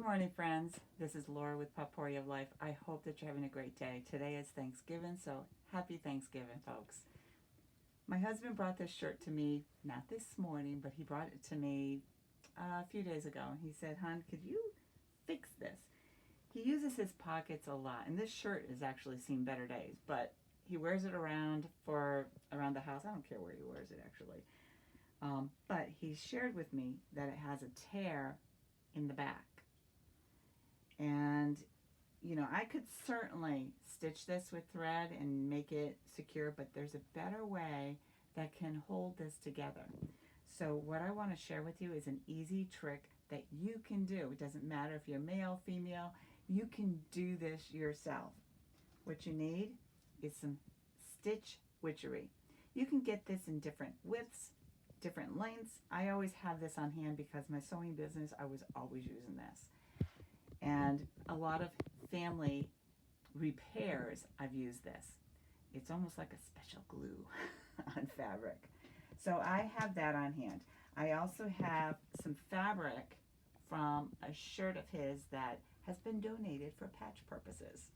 Good morning, friends. This is Laura with Potpourri of Life. I hope that you're having a great day. Today is Thanksgiving, so happy Thanksgiving, folks. My husband brought this shirt to me, not this morning, but he brought it to me a few days ago. He said, "Hon, could you fix this?" He uses his pockets a lot, and this shirt has actually seen better days, but he wears it around the house. I don't care where he wears it, actually. But he shared with me that it has a tear in the back. And I could certainly stitch this with thread and make it secure, but there's a better way that can hold this together. So what I want to share with you is an easy trick that you can do. It doesn't matter if you're male, female, you can do this yourself. What you need is some stitch witchery. You can get this in different widths, different lengths. I always have this on hand because my sewing business, I was always using this. And a lot of family repairs, I've used this. It's almost like a special glue on fabric. So I have that on hand. I also have some fabric from a shirt of his that has been donated for patch purposes.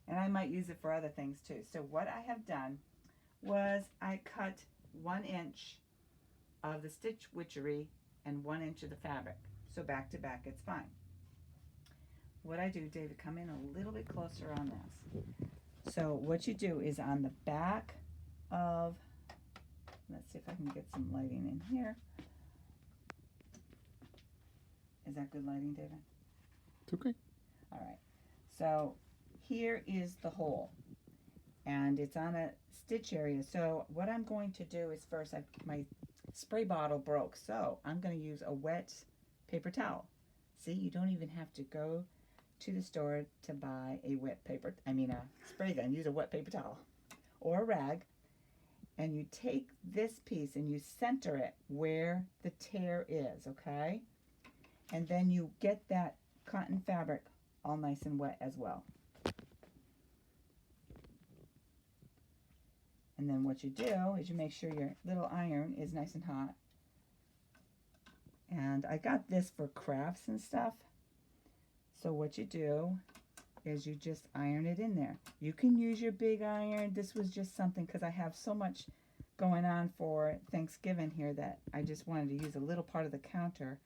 And I might use it for other things too. So what I have done was I cut 1 inch of the stitch witchery and 1 inch of the fabric. So back to back, it's fine. What I do, David, come in a little bit closer on this. So what you do is on the back of, let's see if I can get some lighting in here. Is that good lighting, David? It's okay. All right. So here is the hole, and it's on a stitch area. So what I'm going to do is first, my spray bottle broke, so I'm going to use a wet paper towel. See, you don't even have to go to the store to buy a spray gun. Use a wet paper towel or a rag, and you take this piece and you center it where the tear is, okay? And then you get that cotton fabric all nice and wet as well. And then what you do is you make sure your little iron is nice and hot. And I got this for crafts and stuff. So what you do is you just iron it in there. You can use your big iron. This was just something because I have so much going on for Thanksgiving here that I just wanted to use a little part of the counter.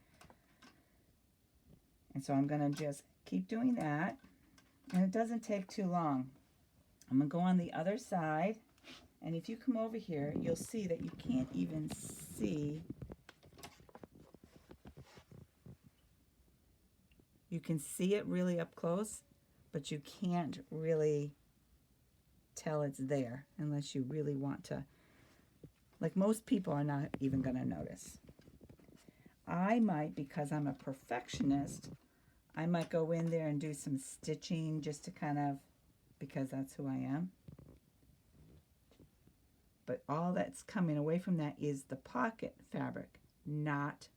And so I'm going to just keep doing that. And it doesn't take too long. I'm going to go on the other side. And if you come over here, you'll see that you can't even see. You can see it really up close, but you can't really tell it's there unless you really want to. Like, most people are not even going to notice. I might, because I'm a perfectionist, I might go in there and do some stitching just to kind of, because that's who I am. But all that's coming away from that is the pocket fabric, not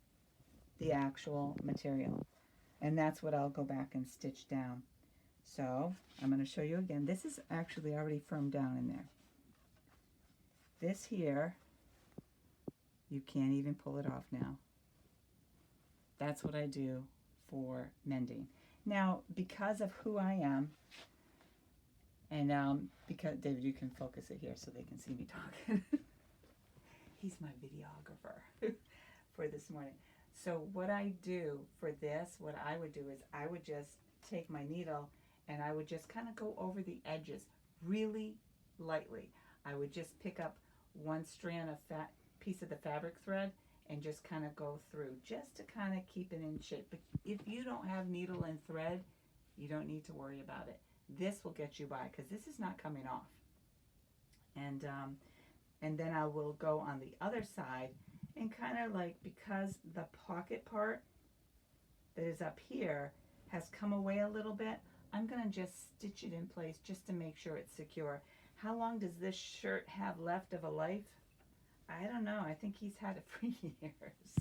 the actual material. And that's what I'll go back and stitch down. So I'm going to show you again. This is actually already firmed down in there. This here, you can't even pull it off now. That's what I do for mending. Now, because of who I am, and because, David, you can focus it here so they can see me talking. He's my videographer for this morning. So what I do for this, what I would do is I would just take my needle and I would just kind of go over the edges really lightly. I would just pick up one strand of piece of the fabric thread and just kind of go through just to kind of keep it in shape. But if you don't have needle and thread, you don't need to worry about it. This will get you by because this is not coming off. And then I will go on the other side and kind of like, because the pocket part that is up here has come away a little bit, I'm going to just stitch it in place just to make sure it's secure. How long does this shirt have left of a life? I don't know. I think he's had it for years.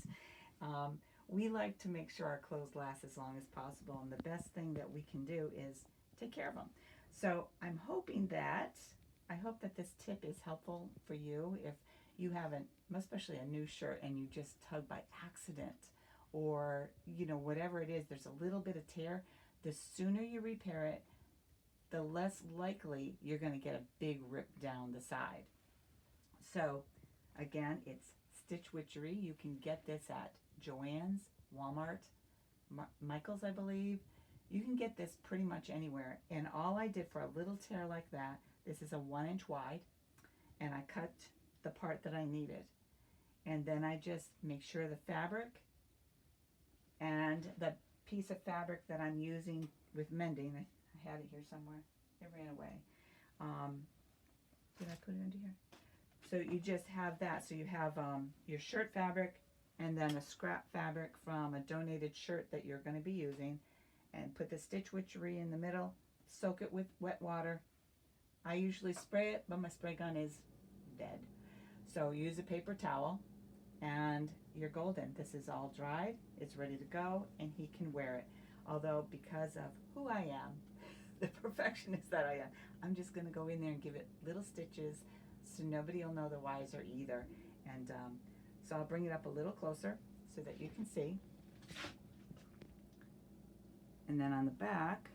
We like to make sure our clothes last as long as possible, and the best thing that we can do is take care of them. So I'm hoping that, I hope that this tip is helpful for you if you haven't, especially a new shirt, and you just tug by accident, or, you know, whatever it is, there's a little bit of tear, the sooner you repair it, the less likely you're going to get a big rip down the side. So again, it's Stitch Witchery. You can get this at Joann's, Walmart, Michael's, I believe. You can get this pretty much anywhere. And all I did for a little tear like that, this is a 1-inch wide, and I cut the part that I needed. And then I just make sure the fabric and the piece of fabric that I'm using with mending, I had it here somewhere, it ran away. Did I put it under here? So you just have that. So you have your shirt fabric and then a scrap fabric from a donated shirt that you're going to be using, and put the Stitch Witchery in the middle, soak it with wet water. I usually spray it, but my spray gun is dead. So use a paper towel and you're golden. This is all dried, it's ready to go, and he can wear it. Although, because of who I am, the perfectionist that I am, I'm just going to go in there and give it little stitches so nobody will know the wiser either. And so I'll bring it up a little closer so that you can see. And then on the back,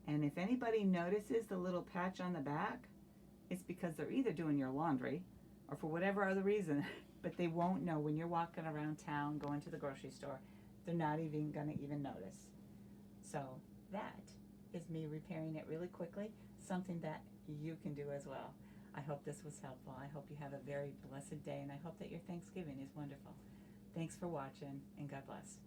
and if anybody notices the little patch on the back, it's because they're either doing your laundry or for whatever other reason, but they won't know when you're walking around town, going to the grocery store. They're not even going to even notice. So that is me repairing it really quickly, something that you can do as well. I hope this was helpful. I hope you have a very blessed day, and I hope that your Thanksgiving is wonderful. Thanks for watching, and God bless.